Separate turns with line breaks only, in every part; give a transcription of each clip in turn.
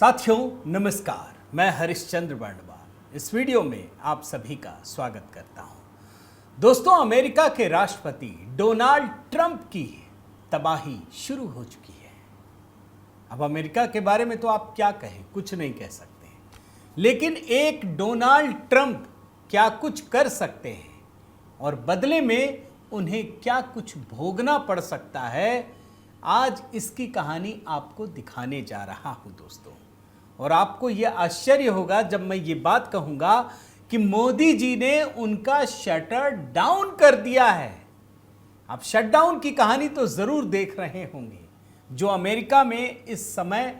साथियों नमस्कार, मैं हरिश्चंद्र वर्णवाल इस वीडियो में आप सभी का स्वागत करता हूं। दोस्तों, अमेरिका के राष्ट्रपति डोनाल्ड ट्रंप की तबाही शुरू हो चुकी है। अब अमेरिका के बारे में तो आप क्या कहें, कुछ नहीं कह सकते, लेकिन एक डोनाल्ड ट्रंप क्या कुछ कर सकते हैं और बदले में उन्हें क्या कुछ भोगना पड़ सकता है, आज इसकी कहानी आपको दिखाने जा रहा हूं दोस्तों। और आपको यह आश्चर्य होगा जब मैं ये बात कहूंगा कि मोदी जी ने उनका शटर डाउन कर दिया है। आप शटडाउन की कहानी तो जरूर देख रहे होंगे जो अमेरिका में इस समय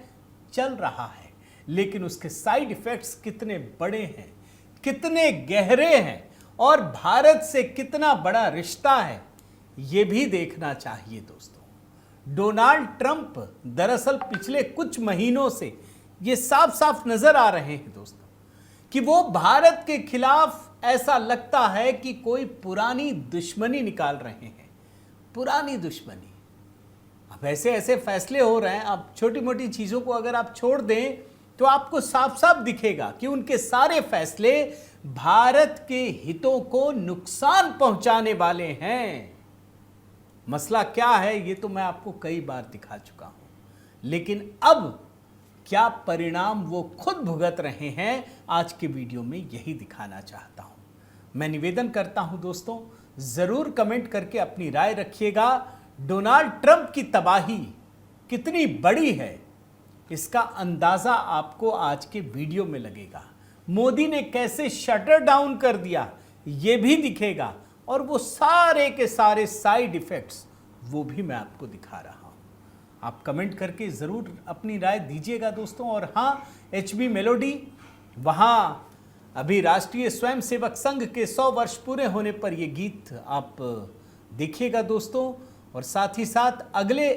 चल रहा है, लेकिन उसके साइड इफेक्ट्स कितने बड़े हैं, कितने गहरे हैं और भारत से कितना बड़ा रिश्ता है, यह भी देखना चाहिए दोस्तों। डोनाल्ड ट्रंप दरअसल पिछले कुछ महीनों से ये साफ साफ नजर आ रहे हैं दोस्तों कि वो भारत के खिलाफ ऐसा लगता है कि कोई पुरानी दुश्मनी निकाल रहे हैं, पुरानी दुश्मनी। अब ऐसे ऐसे फैसले हो रहे हैं, अब छोटी मोटी चीजों को अगर आप छोड़ दें तो आपको साफ साफ दिखेगा कि उनके सारे फैसले भारत के हितों को नुकसान पहुंचाने वाले हैं। मसला क्या है ये तो मैं आपको कई बार दिखा चुका हूं, लेकिन अब क्या परिणाम वो खुद भुगत रहे हैं, आज के वीडियो में यही दिखाना चाहता हूं। मैं निवेदन करता हूं दोस्तों, जरूर कमेंट करके अपनी राय रखिएगा। डोनाल्ड ट्रंप की तबाही कितनी बड़ी है इसका अंदाजा आपको आज के वीडियो में लगेगा। मोदी ने कैसे शटर डाउन कर दिया ये भी दिखेगा, और वो सारे के सारे साइड इफेक्ट्स वो भी मैं आपको दिखा रहा हूं। आप कमेंट करके ज़रूर अपनी राय दीजिएगा दोस्तों। और हाँ, HB मेलोडी, वहाँ अभी राष्ट्रीय स्वयंसेवक संघ के 100 वर्ष पूरे होने पर ये गीत आप देखिएगा दोस्तों। और साथ ही साथ अगले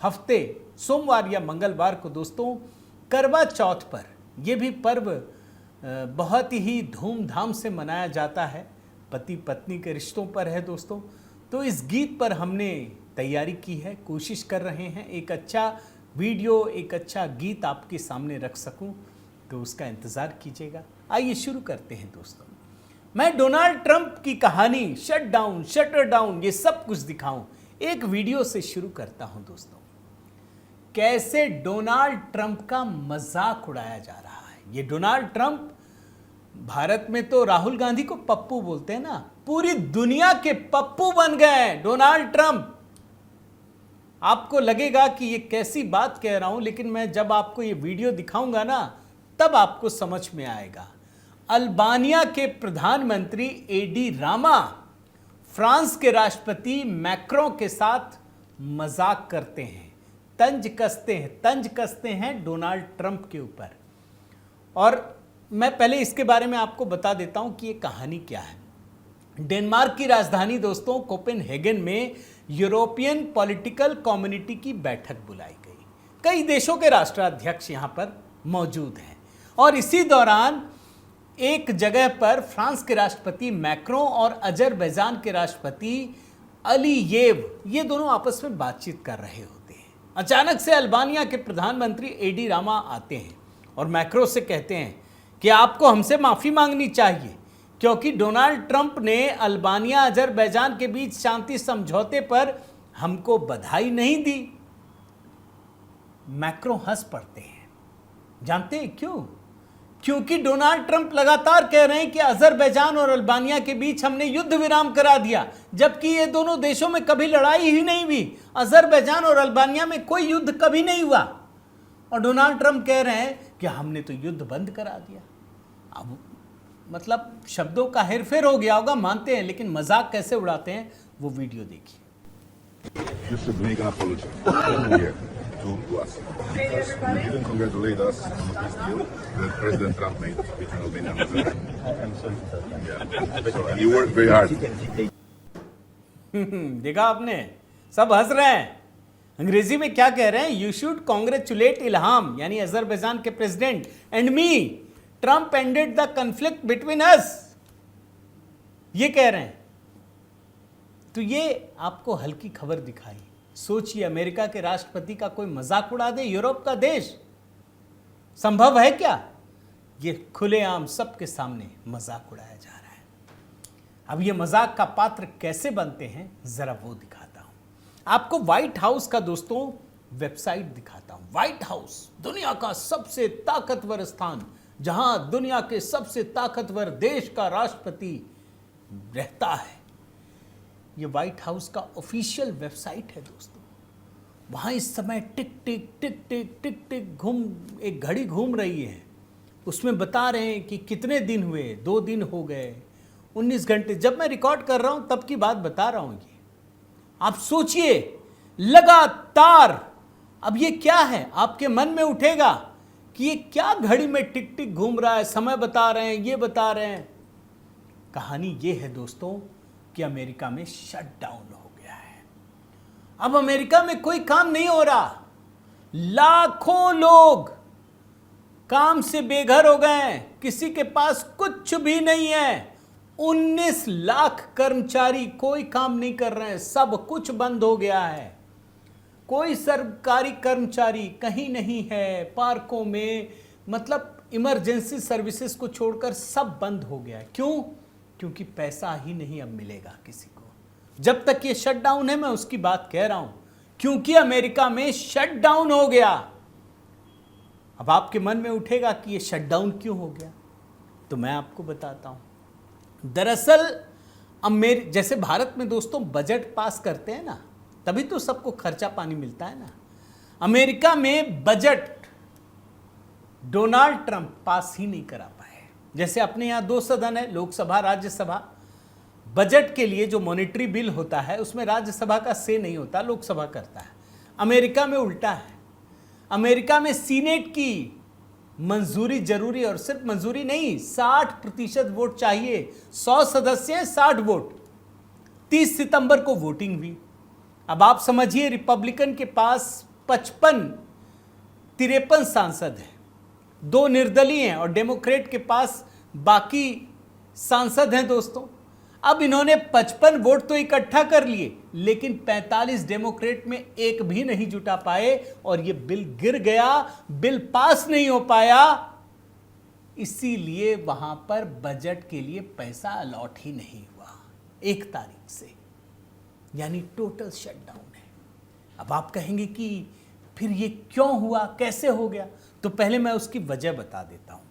हफ्ते सोमवार या मंगलवार को दोस्तों करवा चौथ पर, यह भी पर्व बहुत ही धूमधाम से मनाया जाता है, पति पत्नी के रिश्तों पर है दोस्तों। तो इस गीत पर हमने तैयारी की है, कोशिश कर रहे हैं एक अच्छा वीडियो, एक अच्छा गीत आपके सामने रख सकूं, तो उसका इंतज़ार कीजिएगा। आइए शुरू करते हैं दोस्तों। मैं डोनाल्ड ट्रंप की कहानी, शट डाउन, शटर डाउन, ये सब कुछ दिखाऊं, एक वीडियो से शुरू करता हूं दोस्तों। कैसे डोनाल्ड ट्रंप का मजाक उड़ाया जा रहा है। ये डोनाल्ड ट्रंप, भारत में तो राहुल गांधी को पप्पू बोलते हैं ना, पूरी दुनिया के पप्पू बन गए डोनाल्ड ट्रंप। आपको लगेगा कि ये कैसी बात कह रहा हूं, लेकिन मैं जब आपको ये वीडियो दिखाऊंगा ना तब आपको समझ में आएगा। अल्बानिया के प्रधानमंत्री एडी रामा फ्रांस के राष्ट्रपति मैक्रों के साथ मजाक करते हैं, तंज कसते हैं डोनाल्ड ट्रंप के ऊपर। और मैं पहले इसके बारे में आपको बता देता हूं कि ये कहानी क्या है। डेनमार्क की राजधानी दोस्तों कोपेनहेगन में यूरोपियन पॉलिटिकल कम्युनिटी की बैठक बुलाई गई। कई देशों के राष्ट्राध्यक्ष यहां पर मौजूद हैं, और इसी दौरान एक जगह पर फ्रांस के राष्ट्रपति मैक्रों और अजरबैजान के राष्ट्रपति अलीयेव, ये दोनों आपस में बातचीत कर रहे होते हैं। अचानक से अल्बानिया के प्रधानमंत्री एडी रामा आते हैं और मैक्रों से कहते हैं कि आपको हमसे माफी मांगनी चाहिए, क्योंकि डोनाल्ड ट्रंप ने अल्बानिया अजरबैजान के बीच शांति समझौते पर हमको बधाई नहीं दी। मैक्रों हंस पड़ते हैं। जानते हैं क्यों? क्योंकि डोनाल्ड ट्रंप लगातार कह रहे हैं कि अजरबैजान और अल्बानिया के बीच हमने युद्ध विराम करा दिया, जबकि ये दोनों देशों में कभी लड़ाई ही नहीं हुई। अजरबैजान और अल्बानिया में कोई युद्ध कभी नहीं हुआ, और डोनाल्ड ट्रंप कह रहे हैं कि हमने तो युद्ध बंद करा दिया। अब मतलब शब्दों का हेरफेर हो गया होगा, मानते हैं, लेकिन मजाक कैसे उड़ाते हैं वो वीडियो देखिए।
You should make an apology here to us. Because you didn't congratulate us on this deal that President Trump made between Albania and Azerbaijan. Yeah. So, and you worked very hard.
देखा आपने, सब हंस रहे हैं। अंग्रेजी में क्या कह रहे हैं? यू शुड कॉन्ग्रेचुलेट इल्हाम, यानी अजरबैजान के president, and me, Trump ended the conflict between us, ये कह रहे हैं। तो ये आपको हल्की खबर दिखाई। सोचिए, अमेरिका के राष्ट्रपति का कोई मजाक उड़ा दे, यूरोप का देश। संभव है क्या? ये खुलेआम सबके सामने मजाक उड़ाया जा रहा है। अब ये मजाक का पात्र कैसे बनते हैं, जरा वो दिखाता हूं आपको। व्हाइट हाउस का दोस्तों वेबसाइट दिखाता हूं। व्हाइट हाउस दुनिया का सबसे ताकतवर स्थान, जहां दुनिया के सबसे ताकतवर देश का राष्ट्रपति रहता है। ये व्हाइट हाउस का ऑफिशियल वेबसाइट है दोस्तों। वहां इस समय टिक टिक टिक टिक टिक टिक एक घड़ी घूम रही है। उसमें बता रहे हैं कि कितने दिन हुए, 2 दिन हो गए, 19 घंटे। जब मैं रिकॉर्ड कर रहा हूं तब की बात बता रहा हूं। ये आप सोचिए, लगातार। अब ये क्या है, आपके मन में उठेगा कि ये क्या घड़ी में टिक टिक घूम रहा है, समय बता रहे हैं, ये बता रहे हैं। कहानी ये है दोस्तों कि अमेरिका में शटडाउन हो गया है। अब अमेरिका में कोई काम नहीं हो रहा। लाखों लोग काम से बेघर हो गए हैं, किसी के पास कुछ भी नहीं है। 19 लाख कर्मचारी कोई काम नहीं कर रहे हैं, सब कुछ बंद हो गया है। कोई सरकारी कर्मचारी कहीं नहीं है। पार्कों में, मतलब इमरजेंसी सर्विसेज को छोड़कर सब बंद हो गया है। क्यों? क्योंकि पैसा ही नहीं अब मिलेगा किसी को। जब तक ये शटडाउन है, मैं उसकी बात कह रहा हूं, क्योंकि अमेरिका में शटडाउन हो गया। अब आपके मन में उठेगा कि ये शटडाउन क्यों हो गया, तो मैं आपको बताता हूं। दरअसल जैसे भारत में दोस्तों बजट पास करते हैं ना, तभी तो सबको खर्चा पानी मिलता है ना। अमेरिका में बजट डोनाल्ड ट्रंप पास ही नहीं करा पाए। जैसे अपने यहां 2 सदन है, लोकसभा राज्यसभा। बजट के लिए जो मॉनेटरी बिल होता है उसमें राज्यसभा का से नहीं होता, लोकसभा करता है। अमेरिका में उल्टा है। अमेरिका में सीनेट की मंजूरी जरूरी, और सिर्फ मंजूरी नहीं, 60% वोट चाहिए। 100 सदस्य हैं, 60 वोट। 30 सितंबर को वोटिंग हुई। अब आप समझिए, रिपब्लिकन के पास 53 सांसद हैं, 2 निर्दलीय हैं, और डेमोक्रेट के पास बाकी सांसद हैं दोस्तों। अब इन्होंने 55 वोट तो इकट्ठा कर लिए, लेकिन 45 डेमोक्रेट में एक भी नहीं जुटा पाए, और यह बिल गिर गया, बिल पास नहीं हो पाया। इसीलिए वहां पर बजट के लिए पैसा अलॉट ही नहीं हुआ 1 तारीख से, यानी टोटल शटडाउन है। अब आप कहेंगे कि फिर ये क्यों हुआ, कैसे हो गया? तो पहले मैं उसकी वजह बता देता हूं।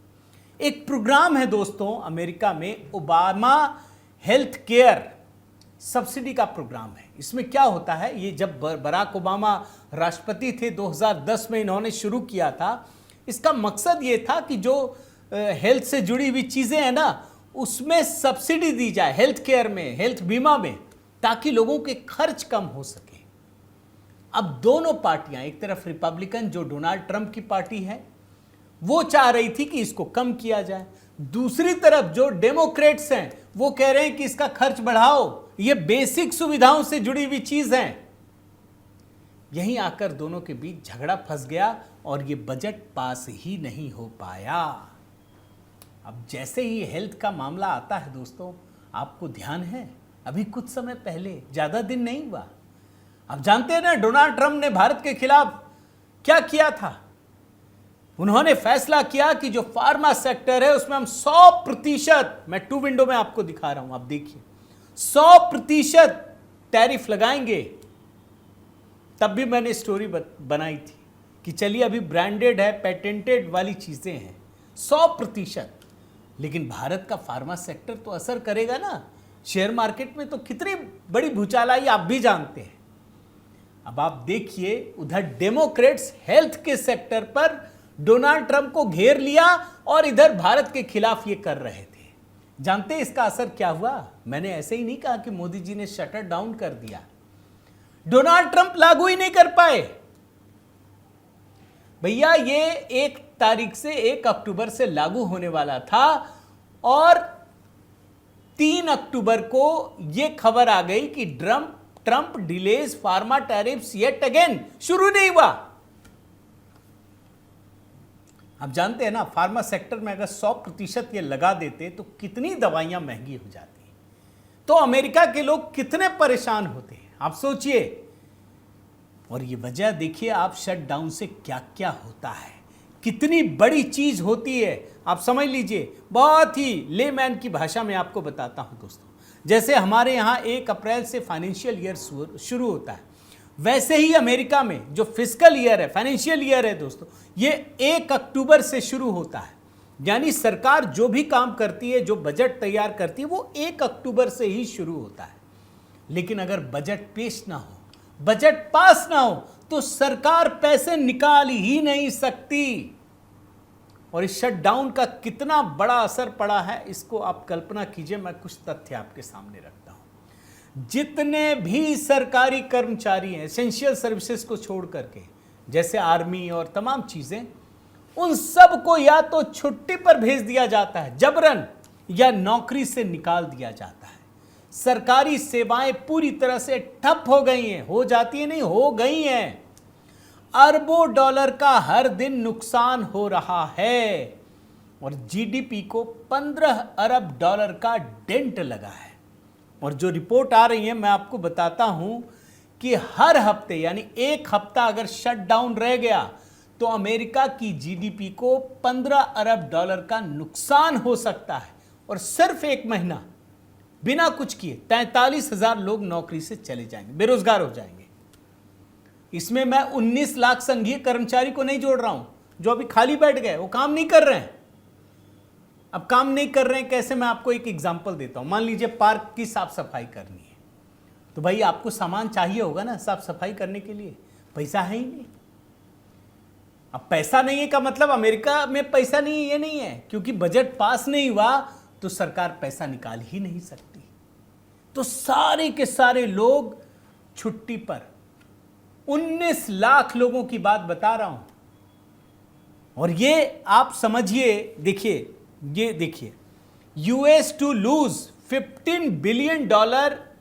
एक प्रोग्राम है दोस्तों अमेरिका में, ओबामा हेल्थ केयर सब्सिडी का प्रोग्राम है। इसमें क्या होता है, ये जब बराक ओबामा राष्ट्रपति थे 2010 में इन्होंने शुरू किया था। इसका मकसद ये था कि जो हेल्थ से जुड़ी हुई चीजें हैं ना, उसमें सब्सिडी दी जाए, हेल्थ केयर में, हेल्थ बीमा में, ताकि लोगों के खर्च कम हो सके। अब दोनों पार्टियां, एक तरफ रिपब्लिकन जो डोनाल्ड ट्रंप की पार्टी है, वो चाह रही थी कि इसको कम किया जाए। दूसरी तरफ जो डेमोक्रेट्स हैं, वो कह रहे हैं कि इसका खर्च बढ़ाओ, ये बेसिक सुविधाओं से जुड़ी हुई चीज है। यहीं आकर दोनों के बीच झगड़ा फंस गया, और ये बजट पास ही नहीं हो पाया। अब जैसे ही हेल्थ का मामला आता है दोस्तों, आपको ध्यान है, अभी कुछ समय पहले, ज्यादा दिन नहीं हुआ, आप जानते हैं ना, डोनाल्ड ट्रंप ने भारत के खिलाफ क्या किया था। उन्होंने फैसला किया कि जो फार्मा सेक्टर है उसमें हम 100%, मैं 2 विंडो में आपको दिखा रहा हूं, आप देखिए, 100% टैरिफ लगाएंगे। तब भी मैंने स्टोरी बनाई थी कि चलिए अभी ब्रांडेड है, पेटेंटेड वाली चीजें हैं, 100%। लेकिन भारत का फार्मा सेक्टर तो असर करेगा ना। शेयर मार्केट में तो कितनी बड़ी भूचाल आई, आप भी जानते हैं। अब आप देखिए, उधर डेमोक्रेट्स हेल्थ के सेक्टर पर डोनाल्ड ट्रंप को घेर लिया, और इधर भारत के खिलाफ ये कर रहे थे। जानते हैं इसका असर क्या हुआ? मैंने ऐसे ही नहीं कहा कि मोदी जी ने शटर डाउन कर दिया। डोनाल्ड ट्रंप लागू ही नहीं कर पाए भैया। ये 1 तारीख से 1 अक्टूबर से लागू होने वाला था, और 3 अक्टूबर को यह खबर आ गई कि Trump delays pharma tariffs yet again. शुरू नहीं हुआ। आप जानते हैं ना, फार्मा सेक्टर में अगर 100% ये लगा देते तो कितनी दवाइयां महंगी हो जाती, तो अमेरिका के लोग कितने परेशान होते हैं, आप सोचिए। और ये वजह देखिए आप, शटडाउन से क्या क्या होता है, कितनी बड़ी चीज होती है आप समझ लीजिए। बहुत ही लेमैन की भाषा में आपको बताता हूं दोस्तों। जैसे हमारे यहाँ 1 अप्रैल से फाइनेंशियल ईयर शुरू होता है, वैसे ही अमेरिका में जो फिस्कल ईयर है, फाइनेंशियल ईयर है दोस्तों, ये 1 अक्टूबर से शुरू होता है। यानी सरकार जो भी काम करती है, जो बजट तैयार करती है, वो 1 अक्टूबर से ही शुरू होता है। लेकिन अगर बजट पेश ना हो, बजट पास ना हो, तो सरकार पैसे निकाल ही नहीं सकती। और इस शटडाउन का कितना बड़ा असर पड़ा है, इसको आप कल्पना कीजिए। मैं कुछ तथ्य आपके सामने रखता हूं। जितने भी सरकारी कर्मचारी हैं, एसेंशियल सर्विसेज को छोड़ करके, जैसे आर्मी और तमाम चीजें, उन सब को या तो छुट्टी पर भेज दिया जाता है जबरन, या नौकरी से निकाल दिया जाता है। सरकारी सेवाएं पूरी तरह से ठप हो गई हैं, हो जाती है नहीं, हो गई हैं। अरबों डॉलर का हर दिन नुकसान हो रहा है और जीडीपी को 15 अरब डॉलर का डेंट लगा है। और जो रिपोर्ट आ रही है, मैं आपको बताता हूं कि हर हफ्ते, यानी 1 हफ्ता अगर शटडाउन रह गया तो अमेरिका की जीडीपी को 15 अरब डॉलर का नुकसान हो सकता है। और सिर्फ 1 महीना बिना कुछ किए 43,000 लोग नौकरी से चले जाएंगे, बेरोजगार हो जाएंगे। इसमें मैं 19 लाख संघीय कर्मचारी को नहीं जोड़ रहा हूं, जो अभी खाली बैठ गए, वो काम नहीं कर रहे हैं। अब काम नहीं कर रहे हैं कैसे, मैं आपको एक एग्जांपल देता हूं। मान लीजिए पार्क की साफ सफाई करनी है, तो भाई आपको सामान चाहिए होगा ना साफ सफाई करने के लिए, पैसा है ही नहीं। अब पैसा नहीं है का मतलब अमेरिका में पैसा नहीं है ये नहीं है, क्योंकि बजट पास नहीं हुआ तो सरकार पैसा निकाल ही नहीं सकती। तो सारे के सारे लोग छुट्टी पर, 19 लाख लोगों की बात बता रहा हूं। और ये आप समझिए, देखिए, ये देखिए, US to lose $15 billion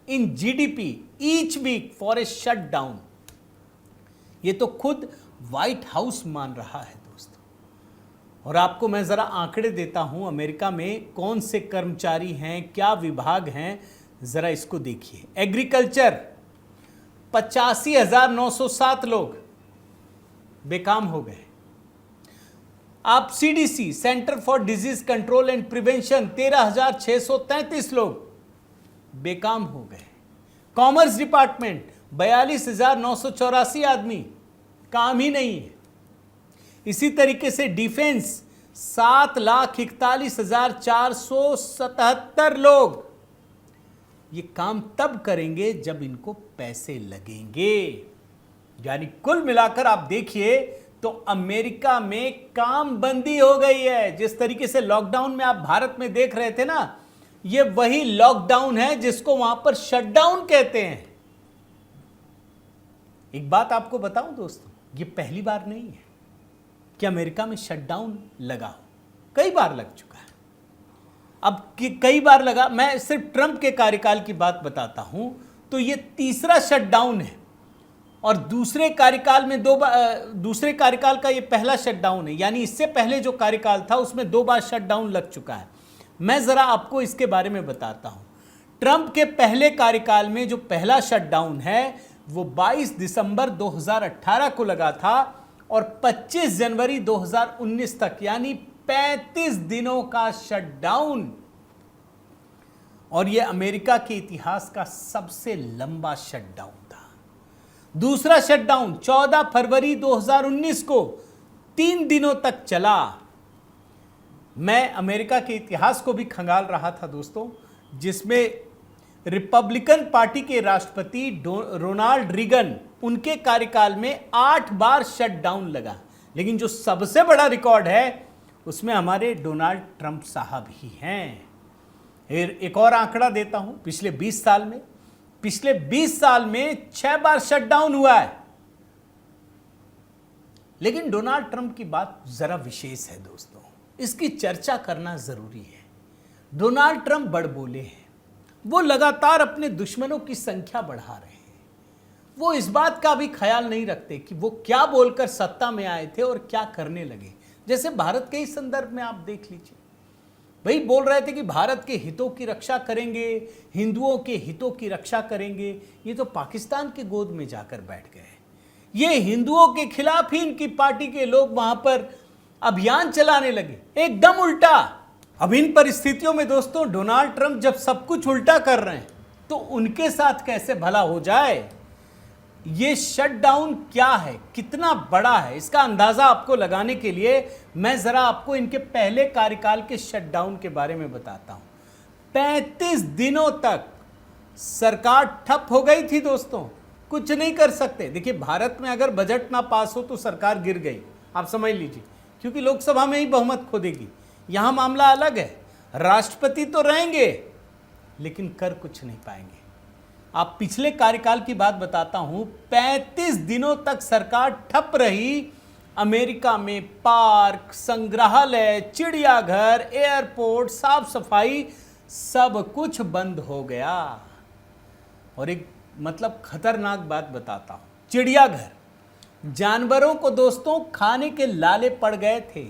in GDP each week for a shutdown. ये तो खुद व्हाइट हाउस मान रहा है दोस्तों। और आपको मैं जरा आंकड़े देता हूं, अमेरिका में कौन से कर्मचारी हैं, क्या विभाग हैं, जरा इसको देखिए। एग्रीकल्चर 85,907 लोग बेकाम हो गए। आप CDC, centre for disease control and prevention, 13,633 लोग बेकाम हो गए। कॉमर्स डिपार्टमेंट 42,984 आदमी, काम ही नहीं है। इसी तरीके से डिफेंस 7,41,477 लोग। ये काम तब करेंगे जब इनको पैसे लगेंगे। यानी कुल मिलाकर आप देखिए तो अमेरिका में काम बंदी हो गई है। जिस तरीके से लॉकडाउन में आप भारत में देख रहे थे ना, ये वही लॉकडाउन है जिसको वहां पर शटडाउन कहते हैं। एक बात आपको बताऊं दोस्तों, ये पहली बार नहीं है कि अमेरिका में शटडाउन लगा हो, कई बार लग चुका है। अब कई बार लगा, मैं सिर्फ ट्रंप के कार्यकाल की बात बताता हूं, तो ये तीसरा शटडाउन है। और दूसरे कार्यकाल में दूसरे कार्यकाल का ये पहला शटडाउन है। यानी इससे पहले जो कार्यकाल था उसमें 2 बार शटडाउन लग चुका है। मैं जरा आपको इसके बारे में बताता हूं। ट्रंप के पहले कार्यकाल में जो पहला शटडाउन है वो 22 दिसंबर 2018 को लगा था और 25 जनवरी 2019 तक, यानी 35 दिनों का शटडाउन। और यह अमेरिका के इतिहास का सबसे लंबा शटडाउन था। दूसरा शटडाउन 14 फरवरी 2019 को 3 दिनों तक चला। मैं अमेरिका के इतिहास को भी खंगाल रहा था दोस्तों, जिसमें रिपब्लिकन पार्टी के राष्ट्रपति रोनाल्ड रीगन, उनके कार्यकाल में 8 बार शटडाउन लगा। लेकिन जो सबसे बड़ा रिकॉर्ड है उसमें हमारे डोनाल्ड ट्रंप साहब ही हैं। एक और आंकड़ा देता हूं, पिछले 20 साल में 6 बार शटडाउन हुआ है। लेकिन डोनाल्ड ट्रंप की बात जरा विशेष है दोस्तों, इसकी चर्चा करना जरूरी है। डोनाल्ड ट्रंप बड़बोले हैं, वो लगातार अपने दुश्मनों की संख्या बढ़ा रहे हैं। वो इस बात का भी ख्याल नहीं रखते कि वो क्या बोलकर सत्ता में आए थे और क्या करने लगे। जैसे भारत के ही संदर्भ में आप देख लीजिए, भाई बोल रहे थे कि भारत के हितों की रक्षा करेंगे, हिंदुओं के हितों की रक्षा करेंगे। ये तो पाकिस्तान के गोद में जाकर बैठ गए। ये हिंदुओं के खिलाफ ही इनकी पार्टी के लोग वहां पर अभियान चलाने लगे, एकदम उल्टा। अब इन परिस्थितियों में दोस्तों डोनाल्ड ट्रंप जब सब कुछ उल्टा कर रहे हैं तो उनके साथ कैसे भला हो जाए। ये शटडाउन क्या है, कितना बड़ा है, इसका अंदाजा आपको लगाने के लिए मैं जरा आपको इनके पहले कार्यकाल के शटडाउन के बारे में बताता हूं। 35 दिनों तक सरकार ठप हो गई थी दोस्तों, कुछ नहीं कर सकते। देखिए भारत में अगर बजट ना पास हो तो सरकार गिर गई, आप समझ लीजिए, क्योंकि लोकसभा में ही बहुमत खो देगी। यहां मामला अलग है, राष्ट्रपति तो रहेंगे लेकिन कर कुछ नहीं पाएंगे। आप पिछले कार्यकाल की बात बताता हूं, 35 दिनों तक सरकार ठप रही। अमेरिका में पार्क, संग्रहालय, चिड़ियाघर, एयरपोर्ट, साफ सफाई सब कुछ बंद हो गया। और एक मतलब खतरनाक बात बताता हूं, चिड़ियाघर, जानवरों को दोस्तों खाने के लाले पड़ गए थे।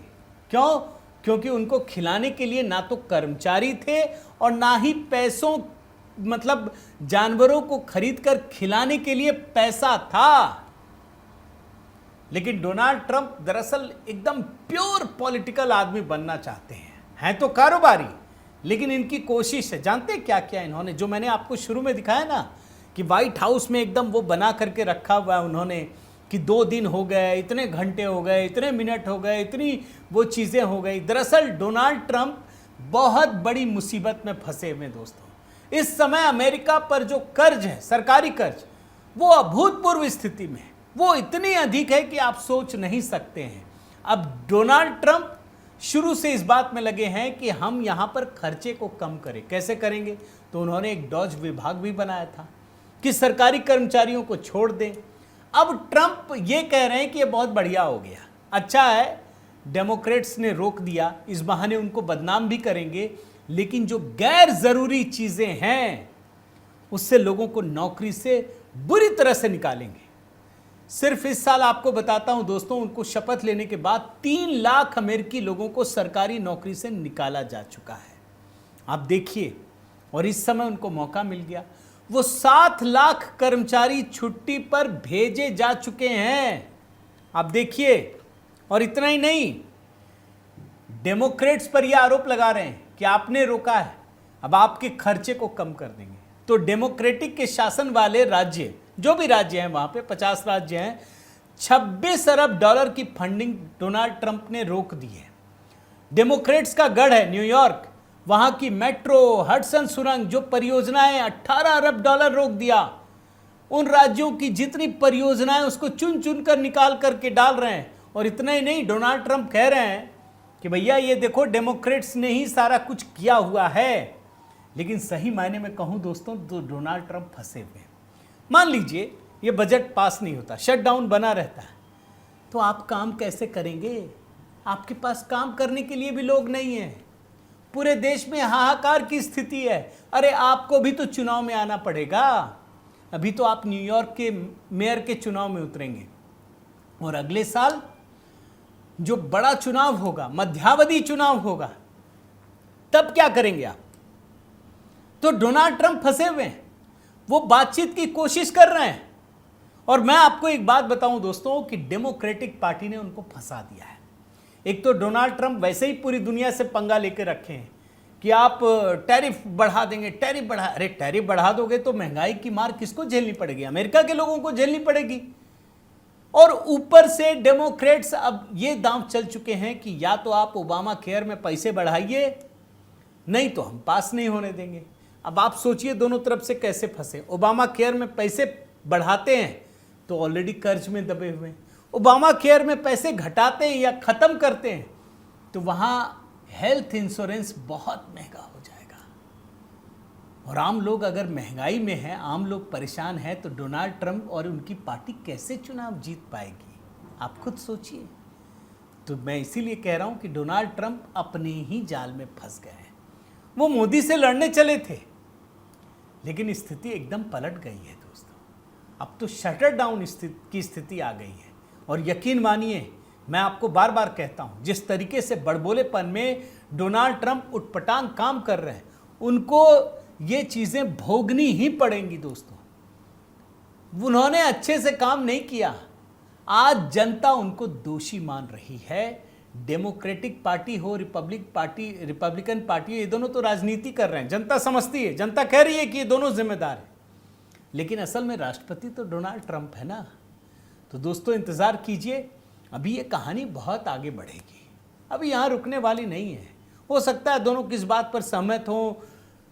क्यों? क्योंकि उनको खिलाने के लिए ना तो कर्मचारी थे और ना ही पैसों, मतलब जानवरों को खरीदकर खिलाने के लिए पैसा था। लेकिन डोनाल्ड ट्रंप दरअसल एकदम प्योर पॉलिटिकल आदमी बनना चाहते हैं तो कारोबारी, लेकिन इनकी कोशिश है, जानते हैं क्या क्या इन्होंने, जो मैंने आपको शुरू में दिखाया ना कि व्हाइट हाउस में एकदम वो बना करके रखा हुआ है उन्होंने कि 2 दिन हो गए, इतने घंटे हो गए, इतने मिनट हो गए, इतनी वो चीज़ें हो गई। दरअसल डोनाल्ड ट्रंप बहुत बड़ी मुसीबत में फंसे हुए दोस्तों। इस समय अमेरिका पर जो कर्ज है, सरकारी कर्ज, वो अभूतपूर्व स्थिति में है, वो इतनी अधिक है कि आप सोच नहीं सकते हैं। अब डोनाल्ड ट्रंप शुरू से इस बात में लगे हैं कि हम यहाँ पर खर्चे को कम करें। कैसे करेंगे? तो उन्होंने एक डॉज विभाग भी बनाया था कि सरकारी कर्मचारियों को छोड़ दें। अब ट्रंप ये कह रहे हैं कि ये बहुत बढ़िया हो गया, अच्छा है, डेमोक्रेट्स ने रोक दिया, इस बहाने उनको बदनाम भी करेंगे, लेकिन जो गैर जरूरी चीजें हैं उससे लोगों को नौकरी से बुरी तरह से निकालेंगे। सिर्फ इस साल आपको बताता हूं दोस्तों, उनको शपथ लेने के बाद 3 लाख अमेरिकी लोगों को सरकारी नौकरी से निकाला जा चुका है। आप देखिए, और इस समय उनको मौका मिल गया, वो 7 लाख कर्मचारी छुट्टी पर भेजे जा चुके हैं। आप देखिए, और इतना ही नहीं, डेमोक्रेट्स पर यह आरोप लगा रहे हैं कि आपने रोका है, अब आपके खर्चे को कम कर देंगे। तो डेमोक्रेटिक के शासन वाले राज्य, जो भी राज्य हैं वहां पे 50 राज्य हैं, 26 अरब डॉलर की फंडिंग डोनाल्ड ट्रंप ने रोक दी है। डेमोक्रेट्स का गढ़ है न्यूयॉर्क, वहां की मेट्रो, हडसन सुरंग, जो परियोजनाएं 18 अरब डॉलर रोक दिया। उन राज्यों की जितनी परियोजनाएं उसको चुन चुन कर निकाल करके डाल रहे हैं। और इतना ही नहीं, डोनाल्ड ट्रंप कह रहे हैं कि भैया ये देखो डेमोक्रेट्स ने ही सारा कुछ किया हुआ है। लेकिन सही मायने में कहूं दोस्तों तो डोनाल्ड ट्रंप फंसे हुए हैं। मान लीजिए ये बजट पास नहीं होता, शटडाउन बना रहता है, तो आप काम कैसे करेंगे? आपके पास काम करने के लिए भी लोग नहीं हैं। पूरे देश में हाहाकार की स्थिति है। अरे आपको भी तो चुनाव में आना पड़ेगा। अभी तो आप न्यूयॉर्क के मेयर के चुनाव में उतरेंगे और अगले साल जो बड़ा चुनाव होगा, मध्यावधि चुनाव होगा, तब क्या करेंगे आप? तो डोनाल्ड ट्रंप फंसे हुए हैं, वो बातचीत की कोशिश कर रहे हैं। और मैं आपको एक बात बताऊं दोस्तों कि डेमोक्रेटिक पार्टी ने उनको फंसा दिया है। एक तो डोनाल्ड ट्रंप वैसे ही पूरी दुनिया से पंगा लेके रखे हैं कि आप टैरिफ बढ़ा देंगे, टैरिफ बढ़ा, अरे टैरिफ बढ़ा दोगे तो महंगाई की मार किसको झेलनी पड़ेगी? अमेरिका के लोगों को झेलनी पड़ेगी। और ऊपर से डेमोक्रेट्स अब ये दांव चल चुके हैं कि या तो आप ओबामा केयर में पैसे बढ़ाइए, नहीं तो हम पास नहीं होने देंगे। अब आप सोचिए दोनों तरफ से कैसे फंसे। ओबामा केयर में पैसे बढ़ाते हैं तो ऑलरेडी कर्ज में दबे हुए हैं, ओबामा केयर में पैसे घटाते हैं या खत्म करते हैं तो वहां हेल्थ इंश्योरेंस बहुत महंगा हो जाएगा। और आम लोग अगर महंगाई में हैं, आम लोग परेशान हैं, तो डोनाल्ड ट्रंप और उनकी पार्टी कैसे चुनाव जीत पाएगी? आप खुद सोचिए। तो मैं इसीलिए कह रहा हूं कि डोनाल्ड ट्रंप अपने ही जाल में फंस गए हैं। वो मोदी से लड़ने चले थे, लेकिन स्थिति एकदम पलट गई है दोस्तों। अब तो शटर डाउन की स्थिति आ गई है। और यकीन मानिए, मैं आपको बार बार कहता हूं, जिस तरीके से बड़बोलेपन में डोनाल्ड ट्रंप उटपटांग काम कर रहे हैं, उनको ये चीजें भोगनी ही पड़ेंगी दोस्तों। उन्होंने अच्छे से काम नहीं किया, आज जनता उनको दोषी मान रही है। डेमोक्रेटिक पार्टी हो, रिपब्लिकन पार्टी, ये दोनों तो राजनीति कर रहे हैं, जनता समझती है, जनता कह रही है कि ये दोनों जिम्मेदार हैं, लेकिन असल में राष्ट्रपति तो डोनाल्ड ट्रंप है ना। तो दोस्तों इंतज़ार कीजिए, अभी ये कहानी बहुत आगे बढ़ेगी, अभी यहाँ रुकने वाली नहीं है। हो सकता है दोनों किस बात पर सहमत हों,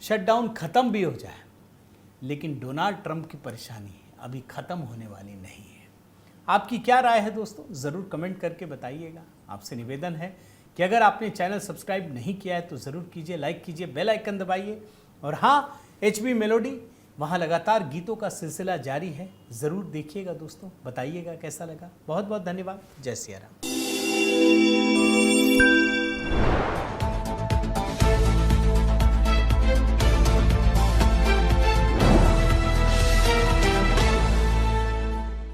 शटडाउन खत्म भी हो जाए, लेकिन डोनाल्ड ट्रंप की परेशानी अभी ख़त्म होने वाली नहीं है। आपकी क्या राय है दोस्तों, ज़रूर कमेंट करके बताइएगा। आपसे निवेदन है कि अगर आपने चैनल सब्सक्राइब नहीं किया है तो ज़रूर कीजिए, लाइक कीजिए, बेल आइकन दबाइए। और हाँ, HB मेलोडी, वहाँ लगातार गीतों का सिलसिला जारी है, ज़रूर देखिएगा दोस्तों, बताइएगा कैसा लगा। बहुत बहुत धन्यवाद। जय सिया राम।